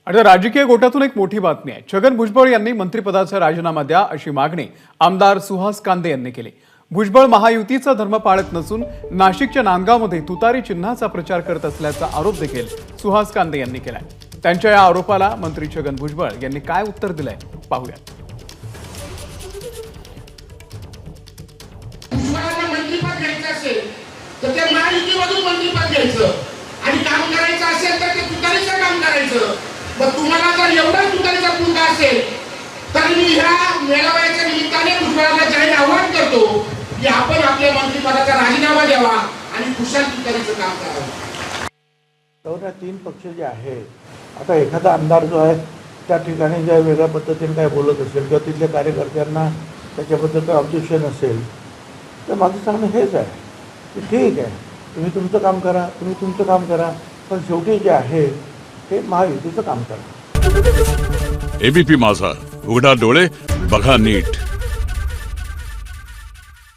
आणि राजकीय गोटातून एक मोठी बातमी आहे। छगन भुजबळ यांनी मंत्रिपदाचा राजीनामा द्या अशी मागणी आमदार सुहास कांदे यांनी केली। भुजबळ महायुतीचा धर्म पाळत नसून नाशिकच्या नांदगावमध्ये तुतारी चिन्हाचा प्रचार करत असल्याचा आरोप देखील सुहास कांदे यांनी केलाय। त्यांच्या या आरोपाला मंत्री छगन भुजबळ यांनी काय उत्तर दिलंय पाहूया। मंत्रिपद घ्यायचं असेल तर ते महायुतीमधून मंत्रिपद घ्यायचं आणि काम करायचं असेल तर ते तुतारीचं काम करायचं। मग तुम्हाला जर एवढा तुतारीचा पुंगा असेल तर मी ह्या मेळाव्याच्या निमित्ताने भुजबळाला जाहीर आवाहन करतो की आपण आपल्या मंत्रिपदाचा राजीनामा द्यावा आणि कुशल तुतारीचं काम करावं। तर तीन पक्ष जे आहे, आता एखादा आमदार जो आहे त्या ठिकाणी ज्या वेगळ्या पद्धतीने काय बोलत असेल किंवा तिथल्या कार्यकर्त्यांना त्याच्याबद्दल काय ऑब्जेक्शन असेल तर माझं सांगणं हेच आहे की ठीक आहे, तुम्ही तुमचं काम करा, तुम्ही तुमचं काम करा, पण शेवटी जे आहे ते महायुतीचं काम करा। एबीपी माझा, उघडा डोळे बघा नीट।